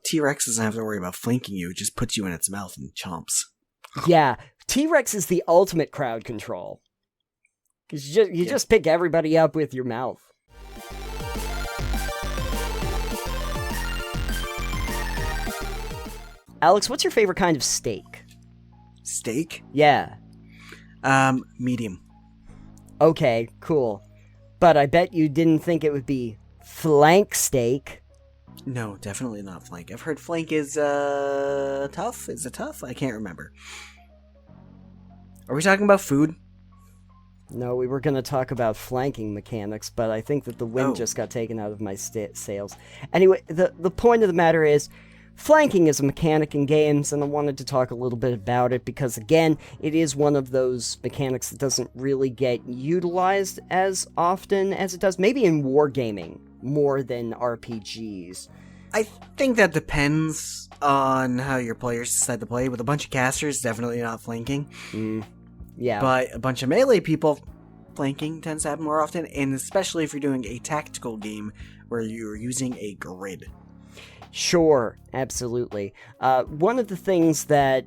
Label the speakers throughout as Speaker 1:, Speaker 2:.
Speaker 1: T-Rex doesn't have to worry about flanking you, it just puts you in its mouth and chomps.
Speaker 2: Yeah, T-Rex is the ultimate crowd control. Because you just pick everybody up with your mouth. Alex, what's your favorite kind of steak?
Speaker 1: Steak?
Speaker 2: Yeah.
Speaker 1: Medium.
Speaker 2: Okay, cool. But I bet you didn't think it would be flank steak.
Speaker 1: No, definitely not flank. I've heard flank is, tough. Is it tough? I can't remember. Are we talking about food?
Speaker 2: No, we were going to talk about flanking mechanics, but I think that the wind just got taken out of my sails. Anyway, the point of the matter is, flanking is a mechanic in games, and I wanted to talk a little bit about it because, again, it is one of those mechanics that doesn't really get utilized as often as it does, maybe in wargaming more than RPGs.
Speaker 1: I think that depends on how your players decide to play. With a bunch of casters, definitely not flanking.
Speaker 2: Yeah.
Speaker 1: But a bunch of melee people, flanking tends to happen more often, and especially if you're doing a tactical game where you're using a grid.
Speaker 2: Sure, absolutely. One of the things that,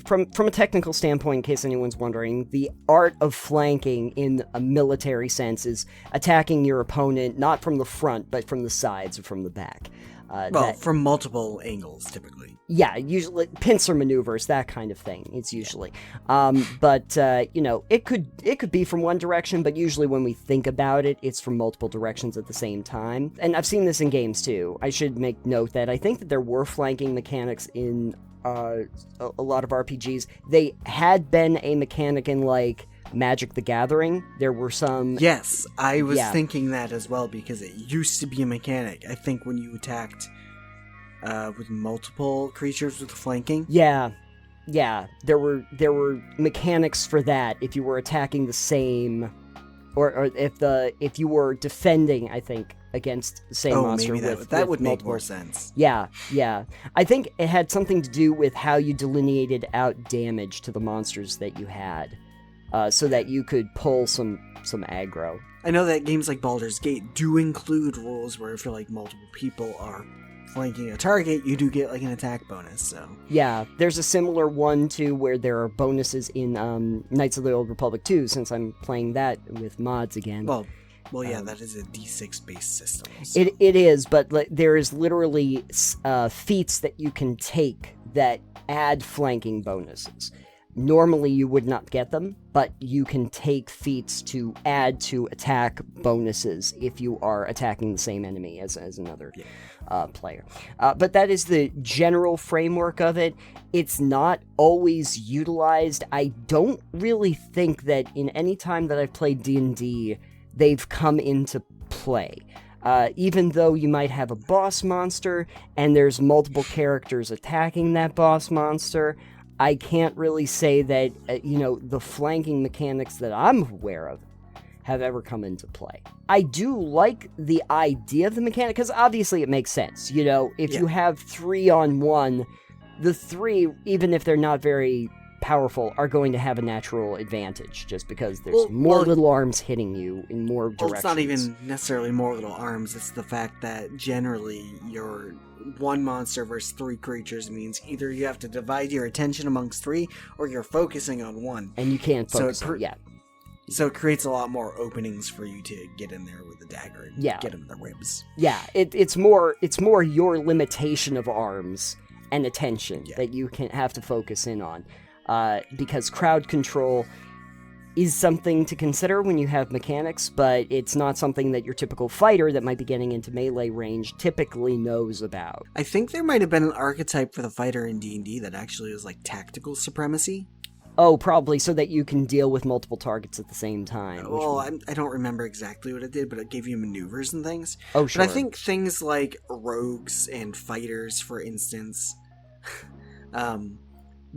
Speaker 2: from a technical standpoint, in case anyone's wondering, the art of flanking in a military sense is attacking your opponent not from the front, but from the sides or from the back.
Speaker 1: From multiple angles, typically.
Speaker 2: Yeah, usually pincer maneuvers, that kind of thing. It's usually, but it could be from one direction, but usually when we think about it, it's from multiple directions at the same time. And I've seen this in games too. I should make note that I think that there were flanking mechanics in a lot of RPGs. They had been a mechanic in Magic the Gathering. There were some...
Speaker 1: Yes, I was thinking that as well, because it used to be a mechanic. I think when you attacked with multiple creatures with flanking.
Speaker 2: Yeah, there were mechanics for that if you were attacking the same, or if you were defending, I think, against the same monster.
Speaker 1: Maybe that would make more sense.
Speaker 2: Yeah. I think it had something to do with how you delineated out damage to the monsters that you had. So that you could pull some aggro.
Speaker 1: I know that games like Baldur's Gate do include rules where if multiple people are flanking a target, you do get an attack bonus. So
Speaker 2: yeah, there's a similar one too where there are bonuses in Knights of the Old Republic 2, since I'm playing that with mods again.
Speaker 1: Well, yeah, that is a D6 based system.
Speaker 2: So. It is, but there is literally feats that you can take that add flanking bonuses. Normally you would not get them, but you can take feats to add to attack bonuses if you are attacking the same enemy as another player. But that is the general framework of it. It's not always utilized. I don't really think that in any time that I've played D&D, they've come into play. Even though you might have a boss monster and there's multiple characters attacking that boss monster, I can't really say that, the flanking mechanics that I'm aware of have ever come into play. I do like the idea of the mechanic, because obviously it makes sense. If you have 3-on-1, the 3, even if they're not very powerful, are going to have a natural advantage, just because there's more little arms hitting you in more directions.
Speaker 1: Well, it's not even necessarily more little arms, it's the fact that generally your one monster versus 3 creatures means either you have to divide your attention amongst 3, or you're focusing on one.
Speaker 2: And you can't focus
Speaker 1: So it creates a lot more openings for you to get in there with the dagger and get them in the ribs.
Speaker 2: Yeah, it's more your limitation of arms and attention that you can have to focus in on. Because crowd control is something to consider when you have mechanics, but it's not something that your typical fighter that might be getting into melee range typically knows about.
Speaker 1: I think there might have been an archetype for the fighter in D&D that actually was tactical supremacy.
Speaker 2: Oh, probably, so that you can deal with multiple targets at the same time.
Speaker 1: Well, I don't remember exactly what it did, but it gave you maneuvers and things.
Speaker 2: Oh, sure.
Speaker 1: But I think things like rogues and fighters, for instance,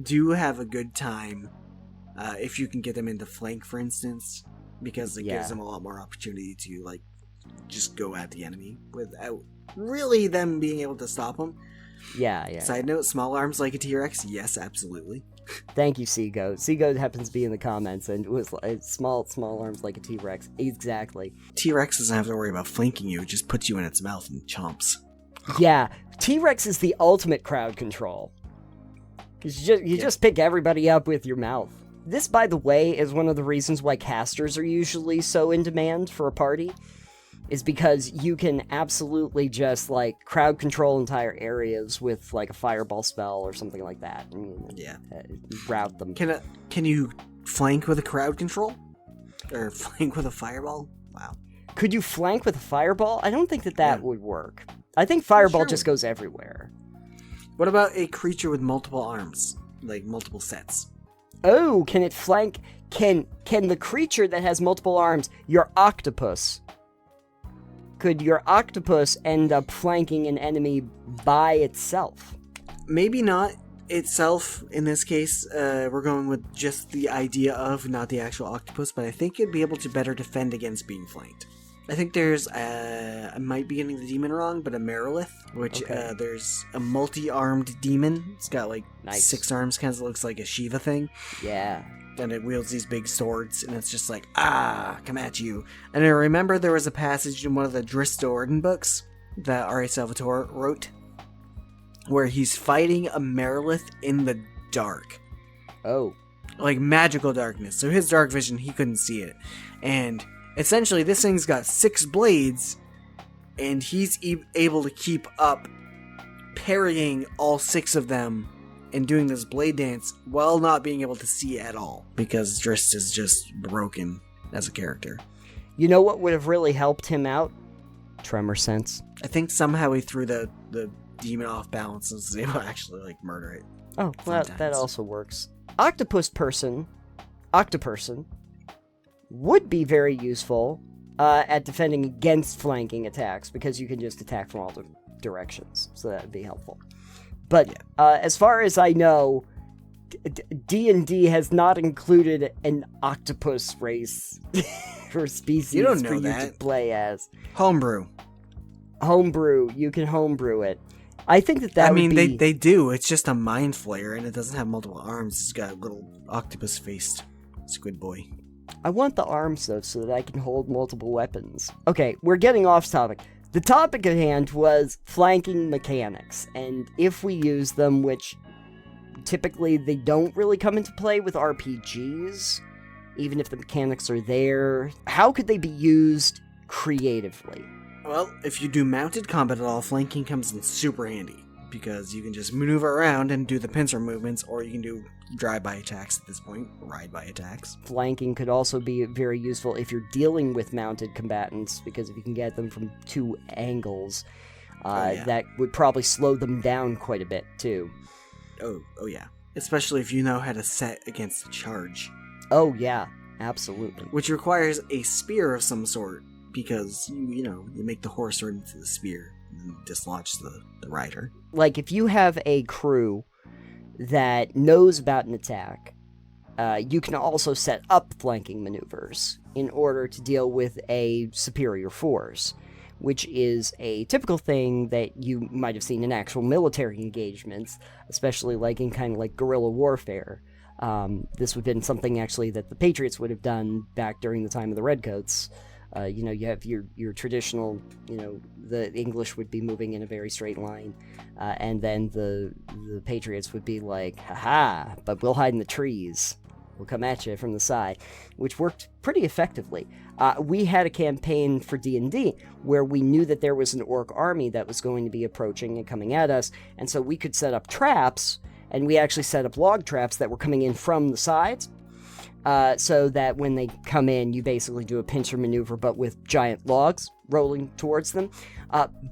Speaker 1: do have a good time if you can get them into flank, for instance, because it gives them a lot more opportunity to just go at the enemy without really them being able to stop them.
Speaker 2: Yeah.
Speaker 1: Side note, small arms like a T-Rex? Yes, absolutely.
Speaker 2: Thank you, Seagoat. Seagoat happens to be in the comments, and it was small arms like a T-Rex. Exactly.
Speaker 1: T-Rex doesn't have to worry about flanking you, it just puts you in its mouth and chomps.
Speaker 2: Yeah, T-Rex is the ultimate crowd control. Because you just pick everybody up with your mouth. This, by the way, is one of the reasons why casters are usually so in demand for a party, is because you can absolutely just, like, crowd control entire areas with, like, a fireball spell or something like that. And, route them.
Speaker 1: Can you flank with a crowd control? Or flank with a fireball? Wow.
Speaker 2: Could you flank with a fireball? I don't think that would work. I think fireball just goes everywhere.
Speaker 1: What about a creature with multiple arms? Like, multiple sets?
Speaker 2: Oh, can it flank? Can the creature that has multiple arms, your octopus, could your octopus end up flanking an enemy by itself?
Speaker 1: Maybe not itself in this case. We're going with just the idea of, not the actual octopus, but I think it'd be able to better defend against being flanked. I think there's, I might be getting the demon wrong, but a Merilith, which there's a multi-armed demon. It's got like 6 arms, kind of looks like a Shiva thing.
Speaker 2: Yeah.
Speaker 1: And it wields these big swords, and it's just like, come at you. And I remember there was a passage in one of the Drista Orden books that R.A. Salvatore wrote, where he's fighting a Merilith in the dark.
Speaker 2: Oh.
Speaker 1: Like magical darkness. So his dark vision, he couldn't see it. And essentially, this thing's got 6 blades, and he's able to keep up parrying all 6 of them and doing this blade dance while not being able to see at all, because Drist is just broken as a character.
Speaker 2: You know what would have really helped him out? Tremor sense.
Speaker 1: I think somehow he threw the demon off balance and was able to actually, like, murder it.
Speaker 2: Oh, well, that also works. Octoperson would be very useful at defending against flanking attacks, because you can just attack from all directions, so that would be helpful. But as far as I know, D&D has not included an octopus race or species
Speaker 1: you don't know
Speaker 2: for you
Speaker 1: that.
Speaker 2: to play as.
Speaker 1: Homebrew,
Speaker 2: you can homebrew it. I think that would be...
Speaker 1: they do. It's just a mind flayer, and it doesn't have multiple arms. It's got a little octopus-faced squid boy.
Speaker 2: I want the arms, though, so that I can hold multiple weapons. Okay, we're getting off topic. The topic at hand was flanking mechanics, and if we use them, which typically they don't really come into play with RPGs, even if the mechanics are there, how could they be used creatively?
Speaker 1: Well, if you do mounted combat at all, flanking comes in super handy, because you can just maneuver around and do the pincer movements, or you can do drive-by attacks at this point, ride-by attacks.
Speaker 2: Flanking could also be very useful if you're dealing with mounted combatants, because if you can get them from 2 angles, that would probably slow them down quite a bit, too.
Speaker 1: Oh yeah. Especially if you know how to set against a charge.
Speaker 2: Oh yeah, absolutely.
Speaker 1: Which requires a spear of some sort, because, you make the horse run into the spear and dislodge the rider.
Speaker 2: Like, if you have a crew that knows about an attack, you can also set up flanking maneuvers in order to deal with a superior force, which is a typical thing that you might have seen in actual military engagements, especially like in kind of like guerrilla warfare. This would have been something actually that the Patriots would have done back during the time of the Redcoats. You have your traditional, the English would be moving in a very straight line, and then the Patriots would be like, haha, but we'll hide in the trees. We'll come at you from the side, which worked pretty effectively. We had a campaign for D&D where we knew that there was an orc army that was going to be approaching and coming at us, and so we could set up traps, and we actually set up log traps that were coming in from the sides, so that when they come in, you basically do a pincer maneuver, but with giant logs rolling towards them.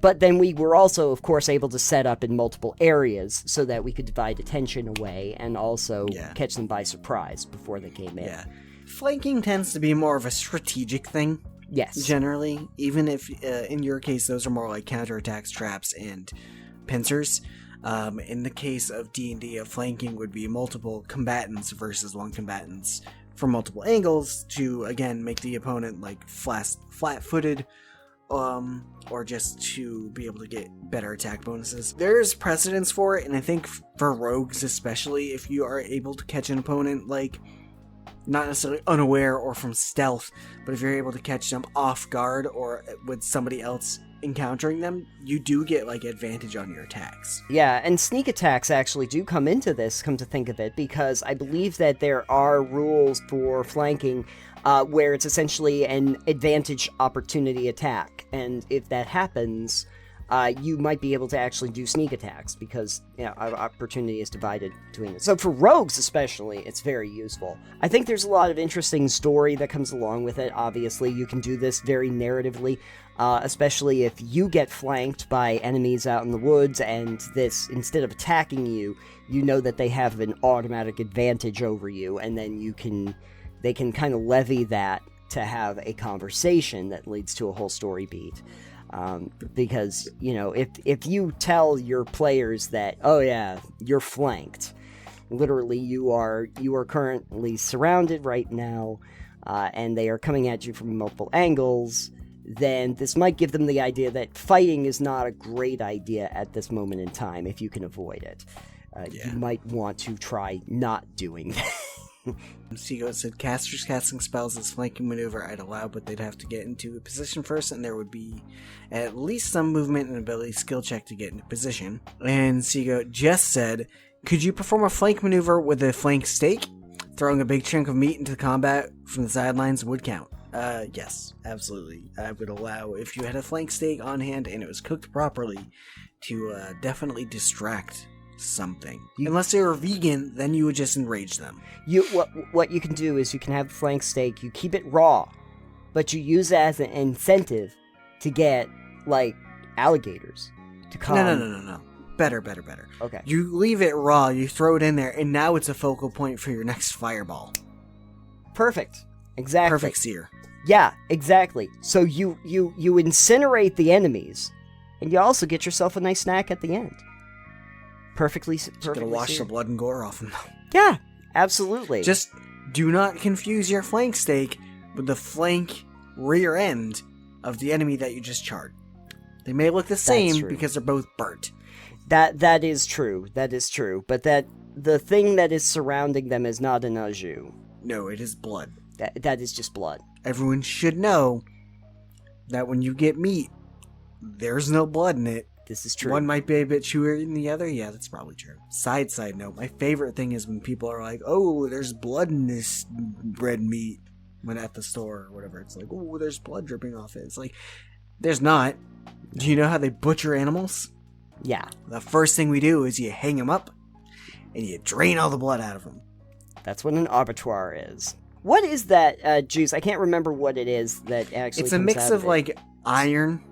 Speaker 2: But then we were also, of course, able to set up in multiple areas so that we could divide attention away and also catch them by surprise before they came in. Yeah.
Speaker 1: Flanking tends to be more of a strategic thing.
Speaker 2: Yes.
Speaker 1: Generally, even if in your case those are more like counterattacks, traps, and pincers. In the case of D&D, a flanking would be multiple combatants versus one combatants from multiple angles to, again, make the opponent like flat-footed, or just to be able to get better attack bonuses. There's precedence for it, and I think for rogues especially, if you are able to catch an opponent like not necessarily unaware or from stealth, but if you're able to catch them off guard or with somebody else encountering them, you do get like advantage on your attacks.
Speaker 2: Yeah, and sneak attacks actually do come into this, come to think of it, because I believe that there are rules for flanking where it's essentially an advantage opportunity attack, and if that happens, you might be able to actually do sneak attacks, because opportunity is divided between it. So for rogues especially, it's very useful. I think there's a lot of interesting story that comes along with it. Obviously, you can do this very narratively, especially if you get flanked by enemies out in the woods, and this, instead of attacking you, you know that they have an automatic advantage over you, and then they can kind of levy that to have a conversation that leads to a whole story beat. Because, if you tell your players that, oh yeah, you're flanked, literally you are currently surrounded right now, and they are coming at you from multiple angles, then this might give them the idea that fighting is not a great idea at this moment in time if you can avoid it. You might want to try not doing that.
Speaker 1: Seago said, casters casting spells as flanking maneuver I'd allow, but they'd have to get into a position first, and there would be at least some movement and ability skill check to get into position. And Seago just said, could you perform a flank maneuver with a flank stake? Throwing a big chunk of meat into the combat from the sidelines would count. Yes, absolutely. I would allow, if you had a flank steak on hand and it was cooked properly, to definitely distract something. Unless they were vegan, then you would just enrage them.
Speaker 2: What you can do is you can have flank steak, you keep it raw, but you use it as an incentive to get, like, alligators to come.
Speaker 1: No. Better.
Speaker 2: Okay.
Speaker 1: You leave it raw, you throw it in there, and now it's a focal point for your next fireball.
Speaker 2: Perfect. Exactly.
Speaker 1: Perfect seer.
Speaker 2: Yeah, exactly. So you incinerate the enemies, and you also get yourself a nice snack at the end. Perfectly
Speaker 1: gonna wash
Speaker 2: seared.
Speaker 1: the blood and gore off them.
Speaker 2: Yeah, absolutely.
Speaker 1: Just do not confuse your flank steak with the flank rear end of the enemy that you just charred. They may look the same because they're both burnt.
Speaker 2: That is true. That is true. But the thing that is surrounding them is not an au jus.
Speaker 1: No, it is blood.
Speaker 2: That is just blood. Everyone
Speaker 1: should know that when you get meat, there's no blood in it.
Speaker 2: This is true.
Speaker 1: One might be a bit chewier than the other. Yeah, that's probably true. Side note, my favorite thing is when people are like, oh, there's blood in this red meat when at the store or whatever. It's like, oh, there's blood dripping off it. It's like, there's not. Do you know how they butcher animals?
Speaker 2: Yeah.
Speaker 1: The first thing we do is you hang them up and you drain all the blood out of them.
Speaker 2: That's what an abattoir is. What is that juice? I can't remember what it is that actually
Speaker 1: It's a mix of like iron.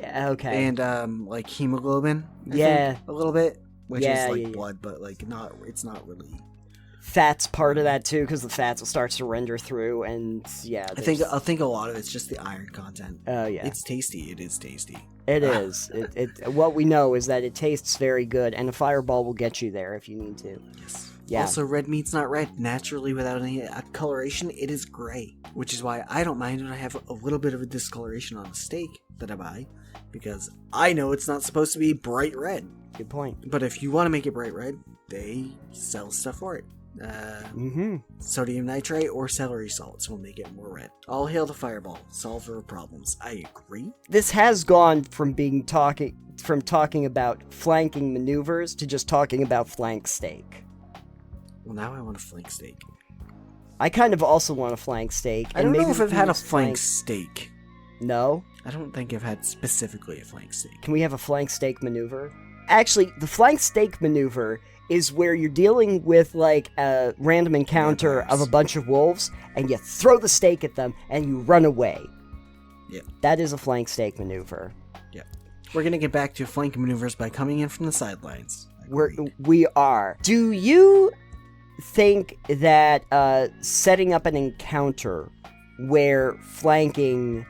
Speaker 2: Yeah, okay.
Speaker 1: And like hemoglobin. I think, a little bit, which is like blood, but like not. It's not really.
Speaker 2: Fat's part of that too, because the fats will start to render through, and yeah.
Speaker 1: I think a lot of it's just the iron content.
Speaker 2: Oh yeah.
Speaker 1: It's tasty. It is tasty.
Speaker 2: It is. What we know is that it tastes very good, and a fireball will get you there if you need to.
Speaker 1: Yes.
Speaker 2: Yeah.
Speaker 1: Also, red meat's not red. Naturally, without any coloration, it is gray. Which is why I don't mind when I have a little bit of a discoloration on a steak that I buy, because I know it's not supposed to be bright red.
Speaker 2: Good point.
Speaker 1: But if you want to make it bright red, they sell stuff for it. Sodium nitrate or celery salts will make it more red. All hail the fireball, solver of problems. I agree.
Speaker 2: This has gone from talking about flanking maneuvers to just talking about flank steak.
Speaker 1: Well, now I want a flank steak.
Speaker 2: I kind of also want a flank steak.
Speaker 1: I don't know if I've had a flank steak.
Speaker 2: No?
Speaker 1: I don't think I've had specifically a flank steak.
Speaker 2: Can we have a flank steak maneuver? Actually, the flank steak maneuver is where you're dealing with like a random encounter of a bunch of wolves, and you throw the steak at them, and you run away.
Speaker 1: Yep.
Speaker 2: That is a flank steak maneuver.
Speaker 1: Yep. We're gonna get back to flank maneuvers by coming in from the sidelines.
Speaker 2: We are. Do you think that setting up an encounter where flanking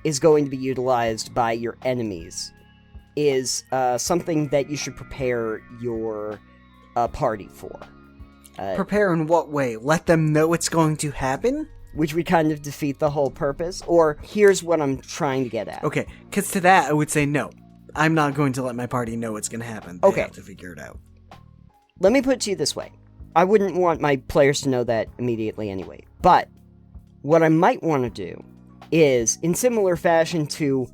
Speaker 2: is going to be utilized by your enemies is something that you should prepare your party for?
Speaker 1: Prepare in what way? Let them know it's going to happen?
Speaker 2: Which would kind of defeat the whole purpose? Or here's what I'm trying to get at.
Speaker 1: Okay, because to that I would say no. I'm not going to let my party know it's going to happen. They have to figure it out.
Speaker 2: Let me put it to you this way. I wouldn't want my players to know that immediately anyway. But what I might want to do is, in similar fashion to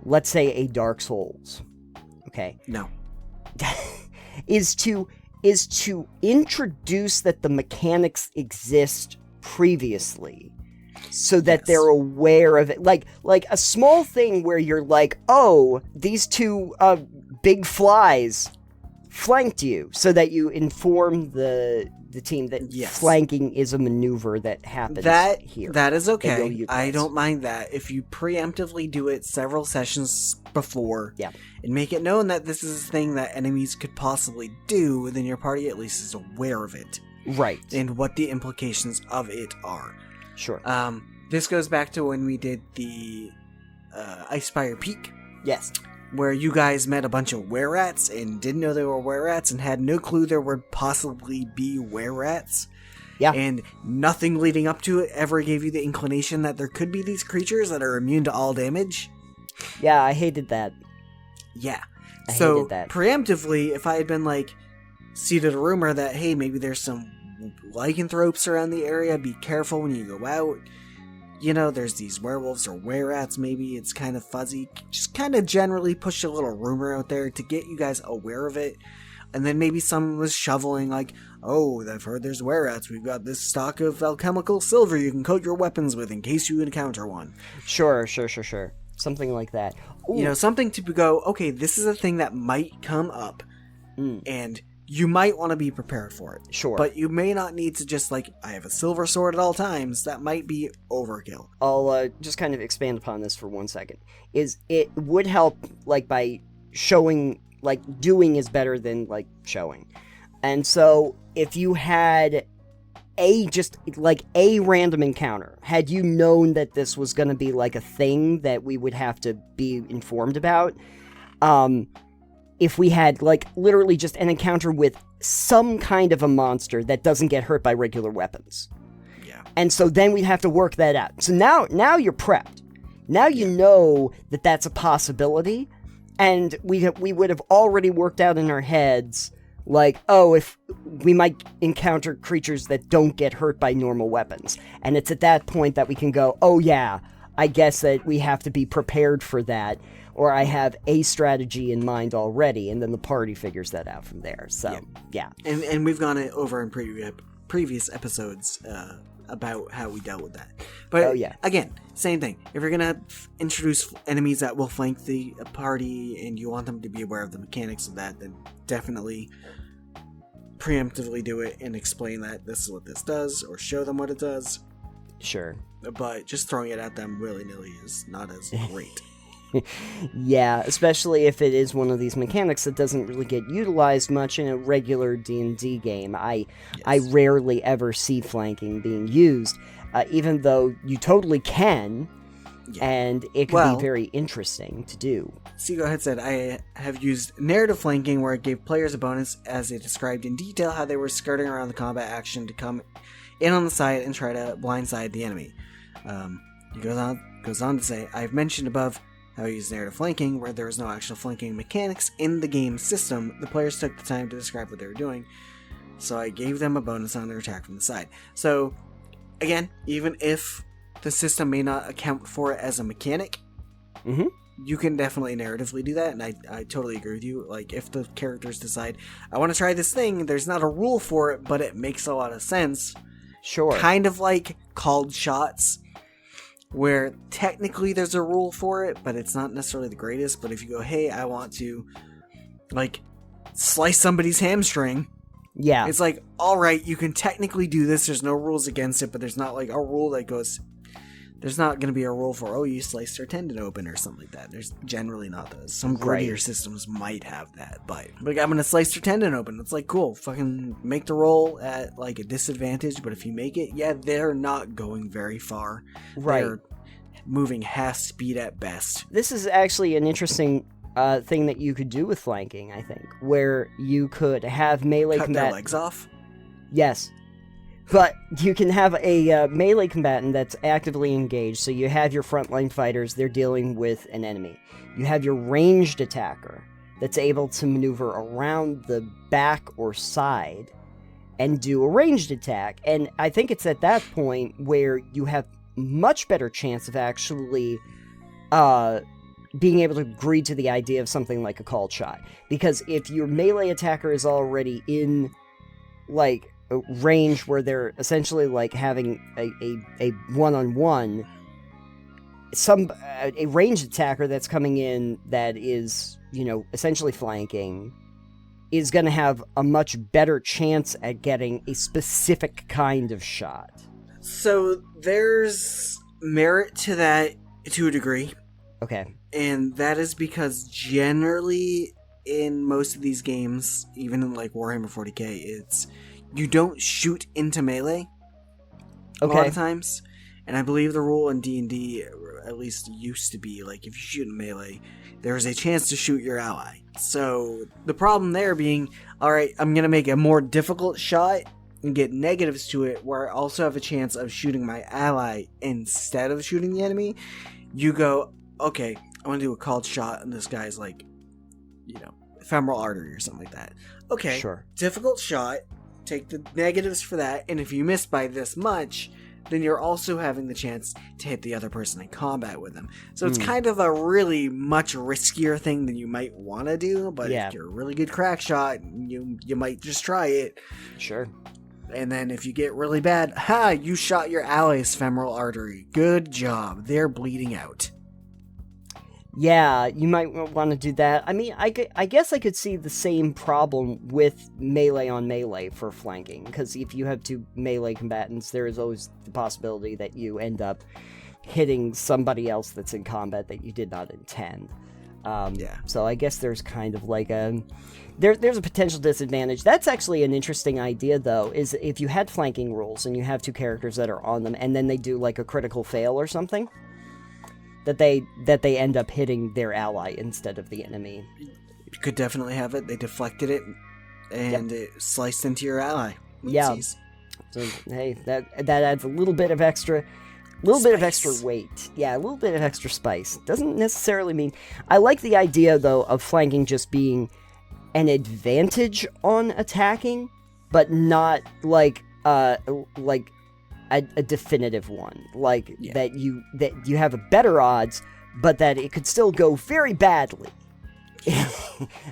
Speaker 2: let's say a Dark Souls, okay?
Speaker 1: No.
Speaker 2: is to introduce that the mechanics exist previously so that they're aware of it. Like a small thing where you're like, oh, these two big flies flanked you, so that you inform the team that flanking is a maneuver that happens here.
Speaker 1: That is okay. I don't mind that. If you preemptively do it several sessions before and make it known that this is a thing that enemies could possibly do, then your party at least is aware of it.
Speaker 2: Right.
Speaker 1: And what the implications of it are.
Speaker 2: Sure.
Speaker 1: This goes back to when we did the Icefire Peak.
Speaker 2: Yes.
Speaker 1: Where you guys met a bunch of were-rats and didn't know they were were-rats and had no clue there would possibly be were-rats.
Speaker 2: Yeah.
Speaker 1: And nothing leading up to it ever gave you the inclination that there could be these creatures that are immune to all damage.
Speaker 2: Yeah, I hated that.
Speaker 1: Yeah.
Speaker 2: I hated that.
Speaker 1: Preemptively, if I had been like, seeded a rumor that, hey, maybe there's some lycanthropes around the area, be careful when you go out. You know, there's these werewolves or were-rats, maybe it's kind of fuzzy. Just kind of generally push a little rumor out there to get you guys aware of it. And then maybe someone was shoveling like, oh, I've heard there's were-rats. We've got this stock of alchemical silver you can coat your weapons with in case you encounter one.
Speaker 2: Sure. Something like that. Ooh.
Speaker 1: You know, something to go, okay, this is a thing that might come up. And you might want to be prepared for it.
Speaker 2: Sure.
Speaker 1: But you may not need to just, like, I have a silver sword at all times. That might be overkill.
Speaker 2: I'll just kind of expand upon this for 1 second. It would help, like, by showing, like, doing is better than, like, showing. And so, if you had a random encounter, had you known that this was going to be, like, a thing that we would have to be informed about, if we had, like, literally just an encounter with some kind of a monster that doesn't get hurt by regular weapons.
Speaker 1: Yeah.
Speaker 2: And so then we'd have to work that out. So now you're prepped. Now you know that that's a possibility, and we would have already worked out in our heads, like, oh, if we might encounter creatures that don't get hurt by normal weapons. And it's at that point that we can go, oh yeah, I guess that we have to be prepared for that. Or I have a strategy in mind already, and then the party figures that out from there. So, yeah.
Speaker 1: And we've gone over in previous episodes about how we dealt with that. But, again, same thing. If you're going to introduce enemies that will flank the party, and you want them to be aware of the mechanics of that, then definitely preemptively do it and explain that this is what this does, or show them what it does.
Speaker 2: Sure.
Speaker 1: But just throwing it at them willy-nilly is not as great.
Speaker 2: Yeah, especially if it is one of these mechanics that doesn't really get utilized much in a regular D&D game. I rarely ever see flanking being used, even though you totally can, and it could be very interesting to do.
Speaker 1: Seago had said, I have used narrative flanking where it gave players a bonus as they described in detail how they were skirting around the combat action to come in on the side and try to blindside the enemy. He goes on to say, I've mentioned above how I use narrative flanking, where there was no actual flanking mechanics in the game system. The players took the time to describe what they were doing, so I gave them a bonus on their attack from the side. So, again, even if the system may not account for it as a mechanic, you can definitely narratively do that, and I totally agree with you. Like, if the characters decide, I want to try this thing, there's not a rule for it, but it makes a lot of sense.
Speaker 2: Sure.
Speaker 1: Kind of like called shots, where technically there's a rule for it, but it's not necessarily the greatest. But if you go, hey, I want to, like, slice somebody's hamstring, it's like, alright, you can technically do this, there's no rules against it, but there's not, like, a rule that goes, there's not going to be a rule for, oh, you sliced their tendon open or something like that. There's generally not those. Some grittier systems might have that, but, like, I'm going to slice their tendon open. It's like, cool, fucking make the roll at, like, a disadvantage, but if you make it, they're not going very far.
Speaker 2: Right.
Speaker 1: They're moving half speed at best.
Speaker 2: This is actually an interesting thing that you could do with flanking, I think, where you could have melee
Speaker 1: Cut their legs off?
Speaker 2: Yes. But you can have a melee combatant that's actively engaged, so you have your frontline fighters, they're dealing with an enemy. You have your ranged attacker that's able to maneuver around the back or side and do a ranged attack. And I think it's at that point where you have much better chance of actually being able to agree to the idea of something like a called shot. Because if your melee attacker is already in, like, a range where they're essentially, like, having a one-on-one, a ranged attacker that's coming in that is, essentially flanking, is going to have a much better chance at getting a specific kind of shot.
Speaker 1: So there's merit to that to a degree.
Speaker 2: Okay.
Speaker 1: And that is because generally in most of these games, even in like Warhammer 40k, you don't shoot into melee a lot of times. And I believe the rule in D&D, at least used to be, like, if you shoot in melee, there's a chance to shoot your ally. So the problem there being, alright, I'm going to make a more difficult shot and get negatives to it, where I also have a chance of shooting my ally instead of shooting the enemy. You go, okay, I want to do a called shot, and this guy's like, ephemeral artery or something like that. Okay,
Speaker 2: sure.
Speaker 1: Difficult shot, take the negatives for that, and if you miss by this much, then you're also having the chance to hit the other person in combat with them. So it's kind of a really much riskier thing than you might want to do, but if you're a really good crack shot, you might just try it.
Speaker 2: Sure.
Speaker 1: And then if you get really bad, you shot your ally's femoral artery. Good job. They're bleeding out.
Speaker 2: Yeah, you might want to do that. I mean, I guess I could see the same problem with melee on melee for flanking, because if you have two melee combatants, there is always the possibility that you end up hitting somebody else that's in combat that you did not intend. So I guess there's kind of like there's a potential disadvantage. That's actually an interesting idea, though, is if you had flanking rules and you have two characters that are on them, and then they do like a critical fail or something, that they end up hitting their ally instead of the enemy.
Speaker 1: You could definitely have it. They deflected it, and it sliced into your ally.
Speaker 2: Oopsies. Yeah. So hey, that adds a little bit of extra. Bit of extra weight. Yeah, a little bit of extra spice. Doesn't necessarily mean... I like the idea, though, of flanking just being an advantage on attacking, but not like a definitive one. That you have a better odds, but that it could still go very badly.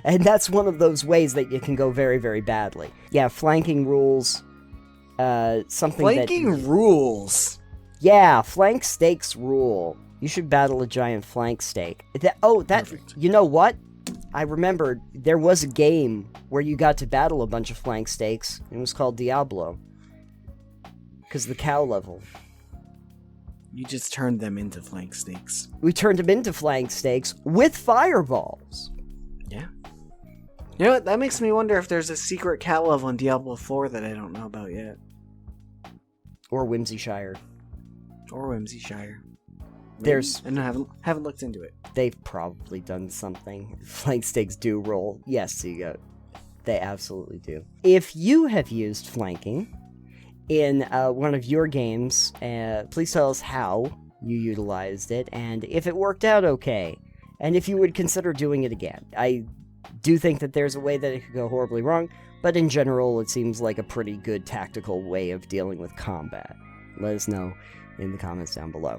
Speaker 2: And that's one of those ways that you can go very, very badly. Yeah, flanking rules...
Speaker 1: Flanking rules...
Speaker 2: Yeah, flank stakes rule. You should battle a giant flank stake.
Speaker 1: Perfect.
Speaker 2: You know what? I remembered there was a game where you got to battle a bunch of flank stakes. It was called Diablo. Because the cow level.
Speaker 1: You just turned them into flank stakes.
Speaker 2: We turned them into flank stakes with fireballs.
Speaker 1: Yeah. You know what? That makes me wonder if there's a secret cow level in Diablo 4 that I don't know about yet.
Speaker 2: Or Whimsyshire.
Speaker 1: And I haven't looked into it.
Speaker 2: They've probably done something. Flank stakes do roll. Yes, they absolutely do. If you have used flanking in one of your games, please tell us how you utilized it, and if it worked out okay, and if you would consider doing it again. I do think that there's a way that it could go horribly wrong, but in general, it seems like a pretty good tactical way of dealing with combat. Let us know in the comments down below.